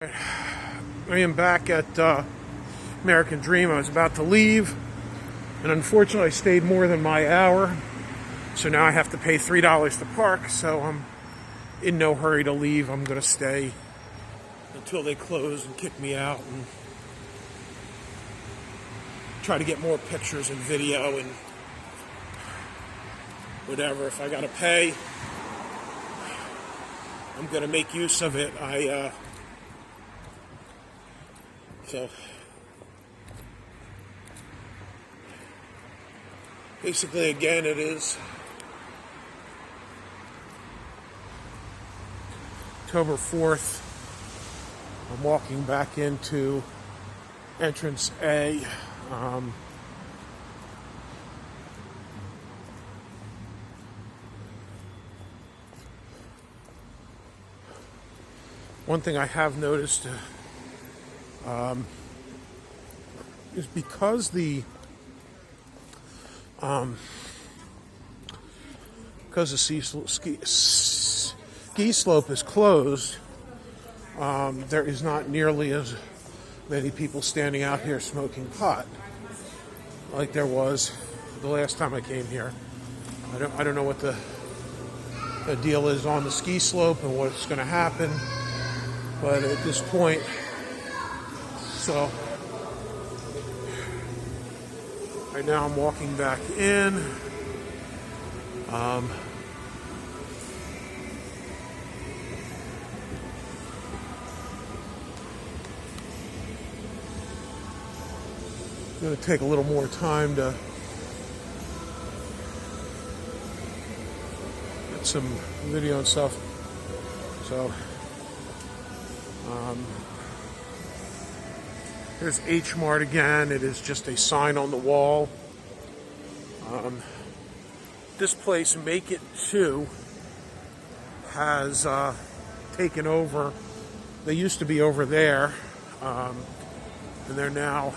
I am back at American Dream. I was about to leave, and unfortunately I stayed more than my hour, so now I have to pay $3 to park, so I'm in no hurry to leave. I'm going to stay until they close and kick me out and try to get more pictures and video and whatever. If I got to pay, I'm going to make use of it. So basically, again, it is October 4th. I'm walking back into entrance A. One thing I have noticed is because the ski slope is closed, there is not nearly as many people standing out here smoking pot like there was the last time I came here. I don't know what the deal is on the ski slope and what's going to happen, but at this point, so right now I'm walking back in. Going to take a little more time to get some video and stuff. So here's H Mart again. It is just a sign on the wall. This place, Make It 2, has taken over. They used to be over there, and they're now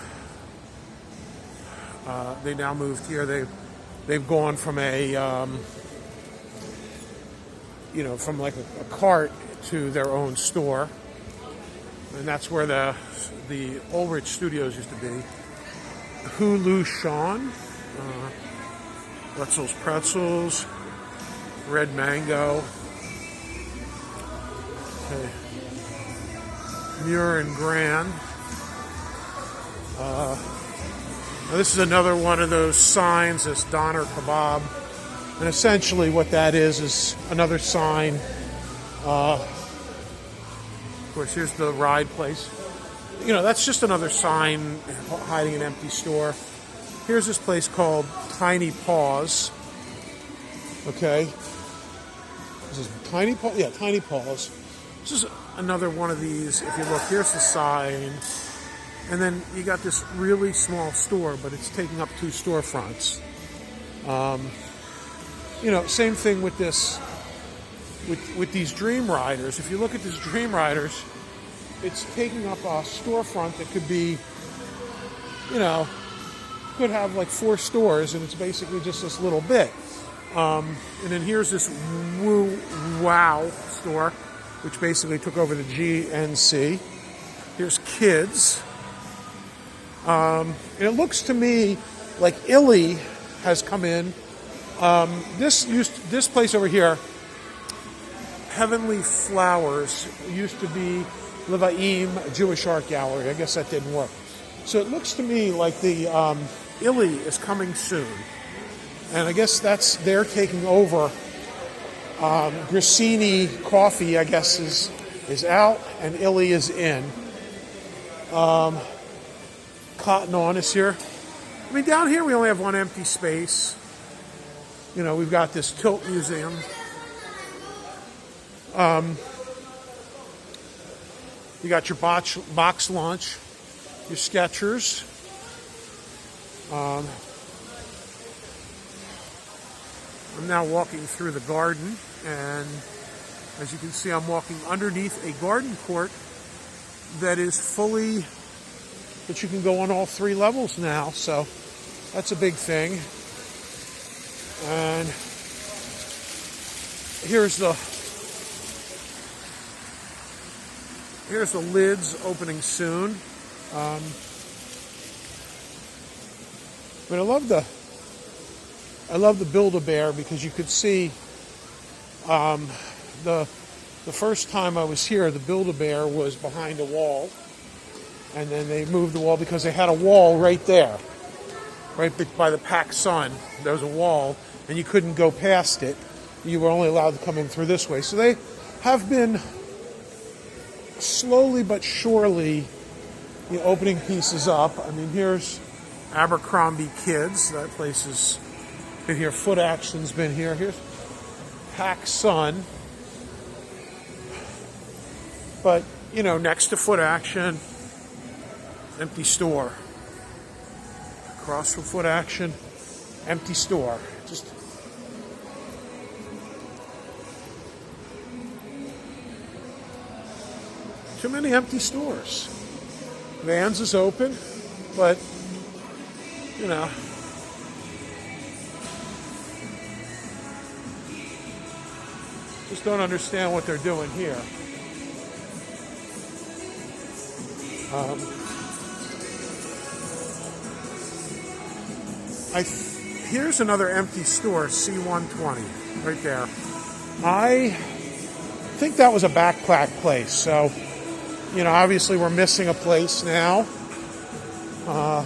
they now moved here. They've gone from from like a cart to their own store, and that's where the Ulrich Studios used to be. Hulu Sean, Wetzel's Pretzels, Red Mango, okay. Muir and Grand. Now this is another one of those signs, this Doner Kebab, and essentially what that is another sign. Of course, here's the ride place. You know, that's just another sign hiding an empty store. Here's this place called Tiny Paws. Okay. This is Tiny Paws. Yeah, Tiny Paws. This is another one of these. If you look, here's the sign. And then you got this really small store, but it's taking up two storefronts. Same thing with this, with these Dream Riders. If you look at this Dream Riders, it's taking up a storefront that could be, could have like 4 stores, and it's basically just this little bit. And then here's this Woo Wow store, which basically took over the GNC. Here's Kids. And it looks to me like Illy has come in. This place over here, Heavenly Flowers, used to be Levaim Jewish Art Gallery. I guess that didn't work. So it looks to me like the Illy is coming soon, and I guess they're taking over. Grissini Coffee, I guess, is out, and Illy is in. Cotton On is here. I mean, down here we only have one empty space. We've got this Tilt Museum. You got your box lunch, your Skechers. I'm now walking through the garden, and as you can see, I'm walking underneath a garden court that is fully, that you can go on all 3 levels now, so that's a big thing. And here's Here's the lids opening soon. But I love the Build-A-Bear because you could see the first time I was here, the Build-A-Bear was behind a wall, and then they moved the wall because they had a wall right there, right by the PacSun. There was a wall, and you couldn't go past it. You were only allowed to come in through this way. So they have been slowly but surely opening pieces up. I mean, here's Abercrombie Kids. That place has been here. Foot Action's been here. Here's PacSun. But, next to Foot Action, empty store. Across from Foot Action, empty store. Just too many empty stores. Vans is open, but, just don't understand what they're doing here. Here's another empty store, C120, right there. I think that was a backpack place, so, obviously we're missing a place now. I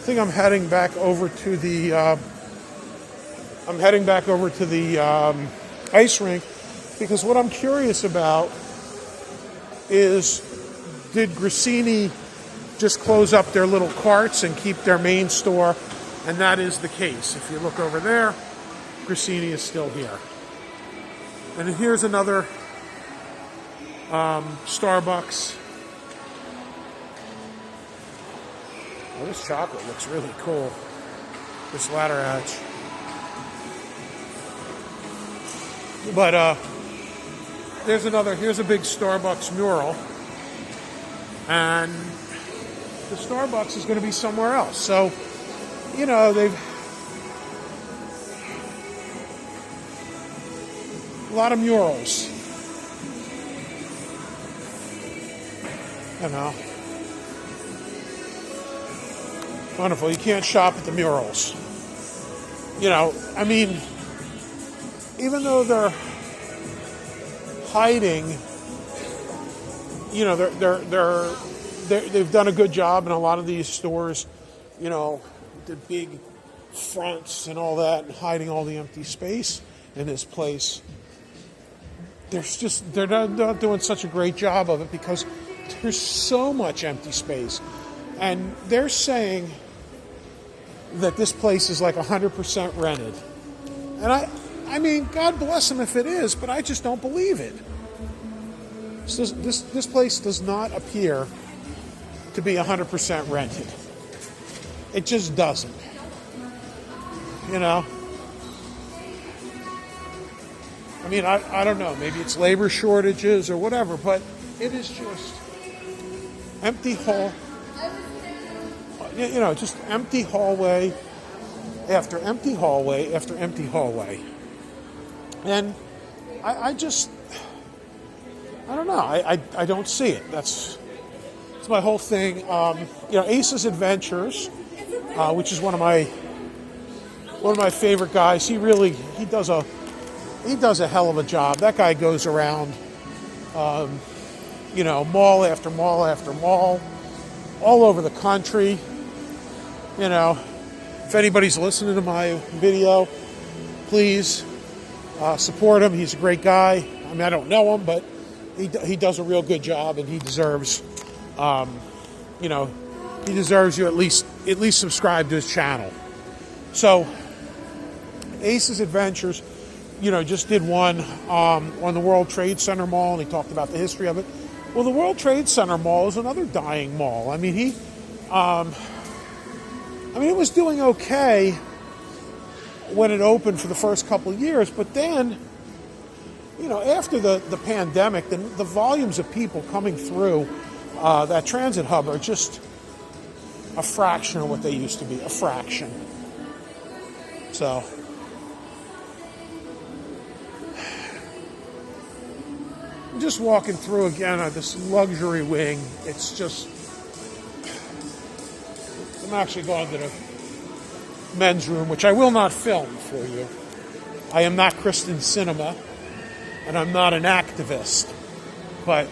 think I'm heading back over to the ice rink, because what I'm curious about is, did Grissini just close up their little carts and keep their main store? And that is the case. If you look over there, Grissini is still here. And here's another Starbucks. Oh, this chocolate looks really cool. This ladder hatch. But here's a big Starbucks mural. And the Starbucks is going to be somewhere else. So, they've a lot of murals. Wonderful. You can't shop at the murals. I mean, even though they're hiding, they've done a good job in a lot of these stores, the big fronts and all that, and hiding all the empty space in this place. They're not doing such a great job of it because there's so much empty space. And they're saying that this place is like 100% rented. And I mean, God bless them if it is, but I just don't believe it. This place does not appear to be 100% rented. It just doesn't. I mean, I don't know. Maybe it's labor shortages or whatever, but it is just empty hall. Just empty hallway after empty hallway after empty hallway. And I don't know. I don't see it. That's my whole thing. Ace's Adventures, which is one of my favorite guys. He does a hell of a job. That guy goes around, mall after mall after mall, all over the country. If anybody's listening to my video, please support him. He's a great guy. I mean, I don't know him, but he does a real good job, and he deserves, he deserves you at least subscribe to his channel. So, Ace's Adventures, just did one on the World Trade Center Mall, and he talked about the history of it. Well, the World Trade Center Mall is another dying mall. I mean, it was doing okay when it opened for the first couple of years, but then, after the pandemic, the volumes of people coming through that transit hub are just a fraction of what they used to be, a fraction. So, I'm just walking through again this luxury wing. It's just, I'm actually going to the men's room, which I will not film for you. I am not Kristen Cinema, and I'm not an activist. But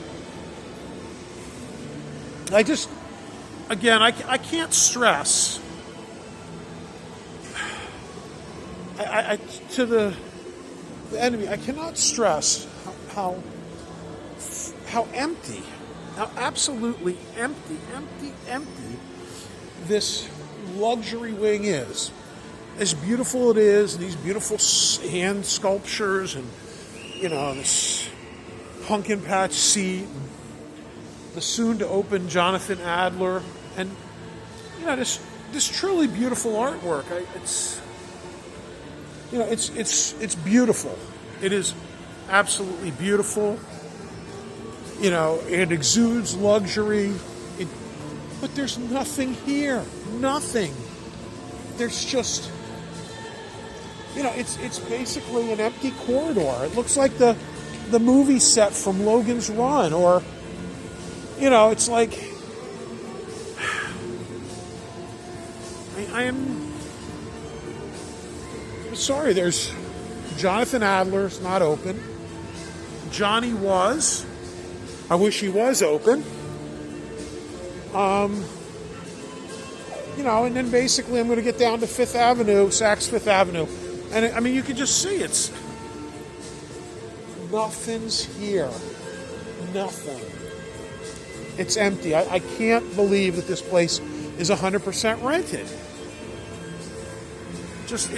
I just, again, I can't stress to the enemy, I cannot stress how empty, how absolutely empty this luxury wing is. As beautiful it is, and these beautiful hand sculptures, and this pumpkin patch seat, and the soon to open Jonathan Adler, and this truly beautiful artwork. It's beautiful. It is absolutely beautiful. It exudes luxury. But there's nothing here. Nothing. There's just, it's basically an empty corridor. It looks like the movie set from Logan's Run, or, it's like, I'm sorry, there's Jonathan Adler's not open. Johnny was. I wish he was open. And then basically I'm going to get down to Fifth Avenue, Saks Fifth Avenue. And you can just see nothing's here. Nothing. It's empty. I can't believe that this place is 100% rented. Just,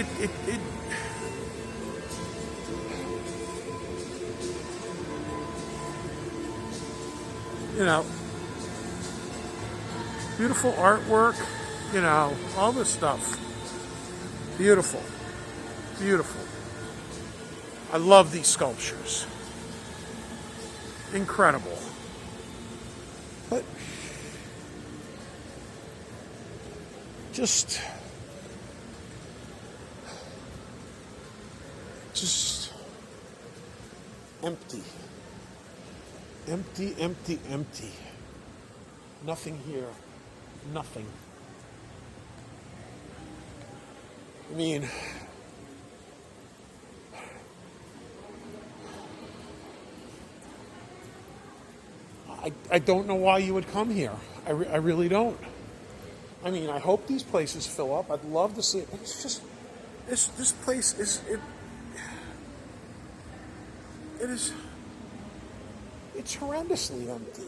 beautiful artwork, all this stuff. Beautiful. Beautiful. I love these sculptures. Incredible. But just empty. Empty. Nothing here. Nothing. I don't know why you would come here. I really don't. I hope these places fill up. I'd love to see it. It's just, this place is, it's horrendously empty.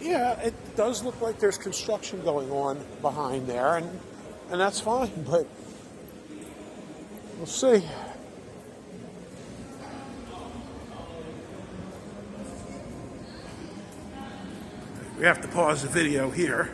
Yeah, it does look like there's construction going on behind there, and that's fine, but we'll see. We have to pause the video here.